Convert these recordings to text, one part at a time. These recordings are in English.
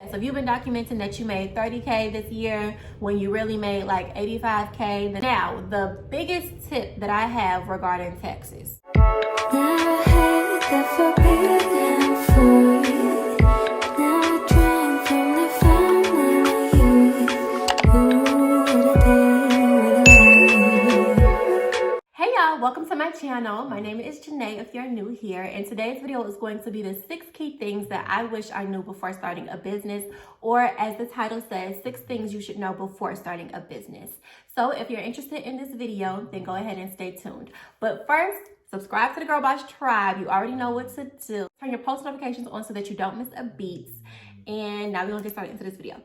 So if you've been documenting that you made 30K this year when you really made like 85K, then now the biggest tip that I have regarding taxes. Welcome to my channel. My name is Janae if you're new here, and today's video is going to be the 6 key things that I wish I knew before starting a business, or as the title says, 6 things you should know before starting a business. So if you're interested in this video, then go ahead and stay tuned. But first, subscribe to the GirlBoss tribe. You already know what to do. Turn your post notifications on so that you don't miss a beat. And now we're gonna get started into this video.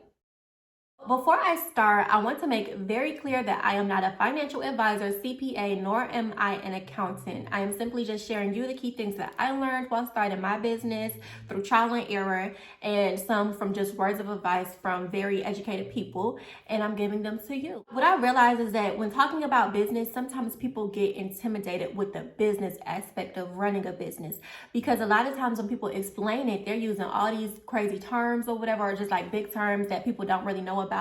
Before I start, I want to make very clear that I am not a financial advisor, CPA, nor am I an accountant. I am simply just sharing you the key things that I learned while starting my business through trial and error, and some from just words of advice from very educated people, and I'm giving them to you. What I realize is that when talking about business, sometimes people get intimidated with the business aspect of running a business, because a lot of times when people explain it, they're using all these crazy terms or whatever, or just like big terms that people don't really know about.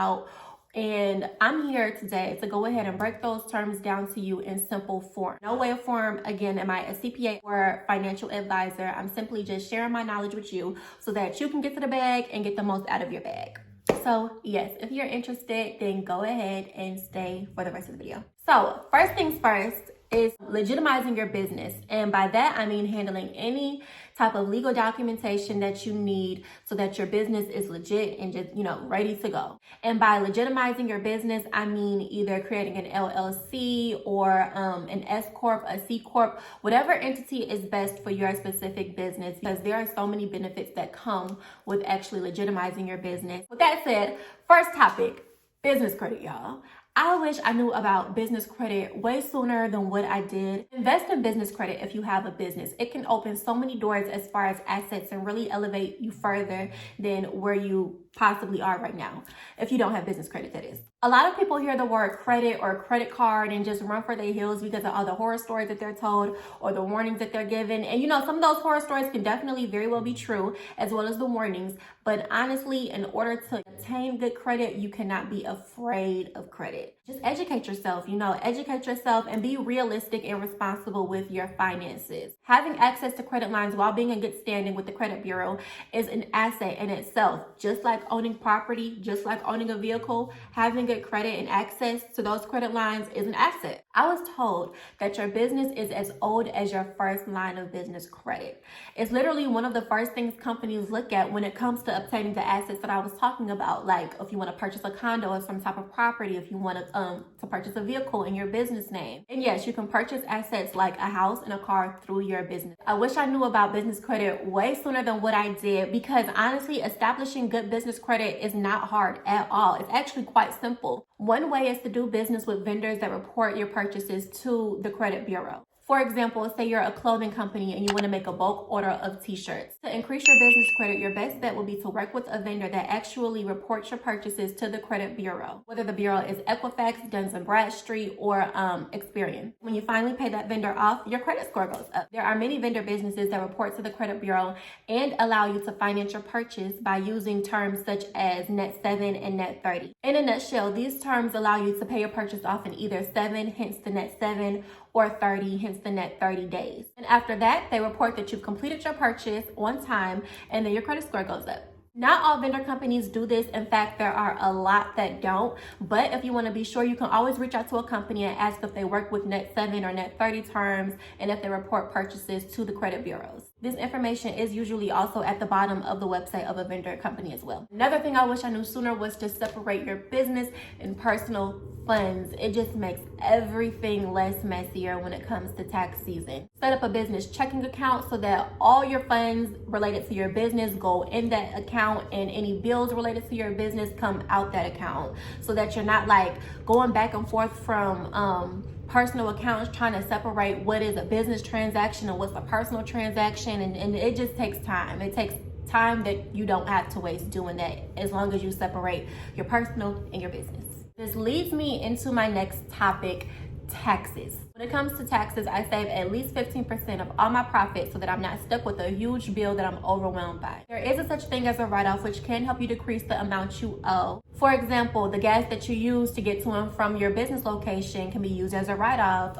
And I'm here today to go ahead and break those terms down to you in simple form. No way or form, again, am I a CPA or financial advisor. I'm simply just sharing my knowledge with you so that you can get to the bag and get the most out of your bag. So yes, if you're interested, then go ahead and stay for the rest of the video. So first things first is legitimizing your business. And by that, I mean handling any type of legal documentation that you need so that your business is legit and just, ready to go. And by legitimizing your business, I mean either creating an LLC or an S Corp, a C Corp, whatever entity is best for your specific business, because there are so many benefits that come with actually legitimizing your business. With that said, first topic, business credit, y'all. I wish I knew about business credit way sooner than what I did. Invest in business credit if you have a business. It can open so many doors as far as assets and really elevate you further than where you possibly are right now, if you don't have business credit, that is. A lot of people hear the word credit or credit card and just run for their heels because of all the horror stories that they're told or the warnings that they're given. And some of those horror stories can definitely very well be true, as well as the warnings. But honestly, in order to obtain good credit, you cannot be afraid of credit. Just educate yourself, educate yourself and be realistic and responsible with your finances. Having access to credit lines while being in good standing with the credit bureau is an asset in itself. Just like owning property, just like owning a vehicle, having good credit and access to those credit lines is an asset. I was told that your business is as old as your first line of business credit. It's literally one of the first things companies look at when it comes to obtaining the assets that I was talking about. Like if you want to purchase a condo or some type of property, if you want to purchase a vehicle in your business name. And yes, you can purchase assets like a house and a car through your business. I wish I knew about business credit way sooner than what I did, because honestly, establishing good business credit is not hard at all. It's actually quite simple. One way is to do business with vendors that report your purchases to the credit bureau. For example, say you're a clothing company and you want to make a bulk order of t-shirts. To increase your business credit, your best bet will be to work with a vendor that actually reports your purchases to the credit bureau, whether the bureau is Equifax, Dun & Bradstreet, or Experian. When you finally pay that vendor off, your credit score goes up. There are many vendor businesses that report to the credit bureau and allow you to finance your purchase by using terms such as Net 7 and Net 30. In a nutshell, these terms allow you to pay your purchase off in either 7, hence the Net 7, or 30, hence the Net 30 days. And after that, they report that you've completed your purchase on time, and then your credit score goes up. Not all vendor companies do this. In fact, there are a lot that don't. But if you want to be sure, you can always reach out to a company and ask if they work with Net 7 or Net 30 terms, and if they report purchases to the credit bureaus. This information is usually also at the bottom of the website of a vendor company as well. Another thing I wish I knew sooner was to separate your business and personal funds. It just makes everything less messier when it comes to tax season. Set up a business checking account so that all your funds related to your business go in that account, and any bills related to your business come out that account, so that you're not like going back and forth from personal accounts trying to separate what is a business transaction and what's a personal transaction, and it just takes time. It takes time that you don't have to waste doing that, as long as you separate your personal and your business. This leads me into my next topic, taxes. When it comes to taxes, I save at least 15% of all my profits so that I'm not stuck with a huge bill that I'm overwhelmed by. There is a such thing as a write-off, which can help you decrease the amount you owe. For example, the gas that you use to get to and from your business location can be used as a write-off.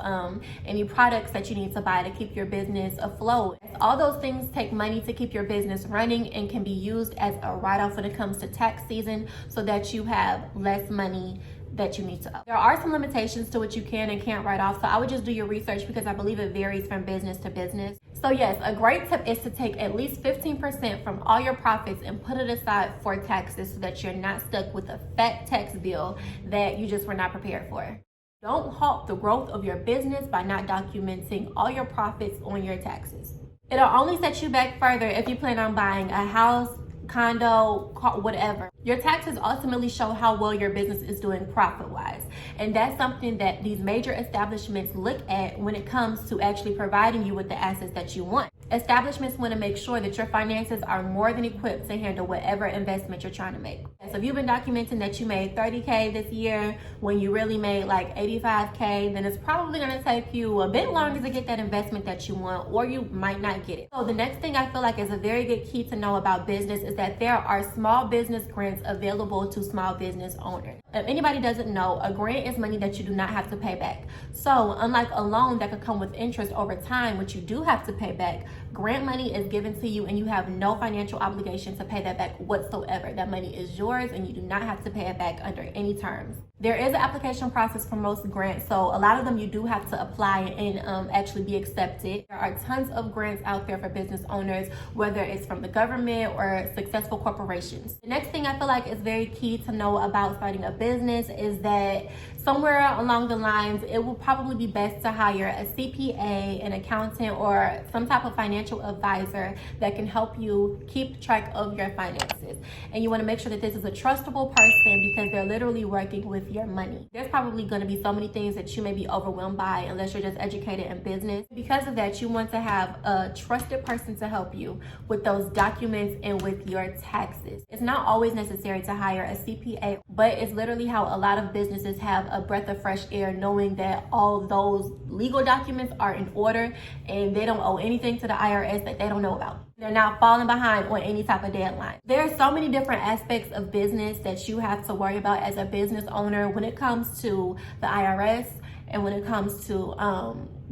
Any products that you need to buy to keep your business afloat. All those things take money to keep your business running and can be used as a write-off when it comes to tax season so that you have less money that you need to owe. There are some limitations to what you can and can't write off, so I would just do your research because I believe it varies from business to business. So yes, a great tip is to take at least 15% from all your profits and put it aside for taxes so that you're not stuck with a fat tax bill that you just were not prepared for. Don't halt the growth of your business by not documenting all your profits on your taxes. It'll only set you back further if you plan on buying a house, condo, car, whatever. Your taxes ultimately show how well your business is doing profit-wise. And that's something that these major establishments look at when it comes to actually providing you with the assets that you want. Establishments want to make sure that your finances are more than equipped to handle whatever investment you're trying to make. So if you've been documenting that you made $30K this year when you really made like $85K, then it's probably going to take you a bit longer to get that investment that you want, or you might not get it. So the next thing I feel like is a very good key to know about business is that there are small business grants available to small business owners. If anybody doesn't know, a grant is money that you do not have to pay back. So unlike a loan that could come with interest over time, which you do have to pay back, grant money is given to you and you have no financial obligation to pay that back whatsoever. That money is yours and you do not have to pay it back under any terms. There is an application process for most grants, so a lot of them you do have to apply and actually be accepted. There are tons of grants out there for business owners, whether it's from the government or successful corporations. The next thing I feel like is very key to know about starting a business is that somewhere along the lines, it will probably be best to hire a CPA, an accountant, or some type of financial advisor that can help you keep track of your finances. And you want to make sure that this is a trustable person because they're literally working with your money. There's probably going to be so many things that you may be overwhelmed by unless you're just educated in business. Because of that, you want to have a trusted person to help you with those documents and with your taxes. It's not always necessary to hire a CPA, but it's literally how a lot of businesses have a breath of fresh air knowing that all those legal documents are in order and they don't owe anything to the IRS that they don't know about. They're not falling behind on any type of deadline. There are so many different aspects of business that you have to worry about as a business owner when it comes to the IRS and when it comes to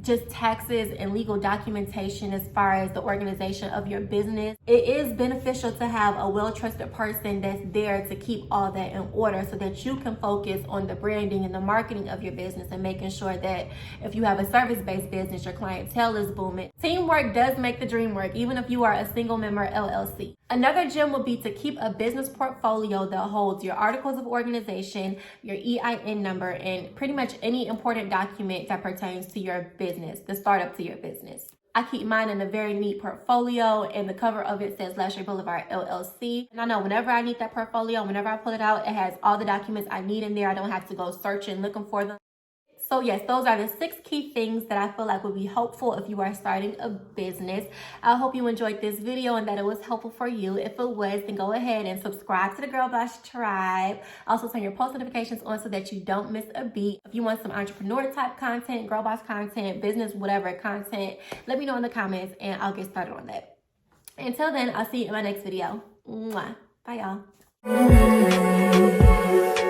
just taxes and legal documentation as far as the organization of your business. It is beneficial to have a well-trusted person that's there to keep all that in order so that you can focus on the branding and the marketing of your business and making sure that if you have a service-based business, your clientele is booming. Teamwork does make the dream work, even if you are a single member LLC. Another gem would be to keep a business portfolio that holds your articles of organization, your EIN number, and pretty much any important document that pertains to your business, the startup to your business. I keep mine in a very neat portfolio, and the cover of it says Lash Boulevard LLC. And I know whenever I need that portfolio, whenever I pull it out, it has all the documents I need in there. I don't have to go searching, looking for them. So yes, those are the 6 key things that I feel like would be helpful if you are starting a business. I hope you enjoyed this video and that it was helpful for you. If it was, then go ahead and subscribe to the GirlBoss tribe. Also turn your post notifications on so that you don't miss a beat. If you want some entrepreneur type content, GirlBoss content, business, whatever content, let me know in the comments and I'll get started on that. Until then, I'll see you in my next video. Mwah. Bye y'all.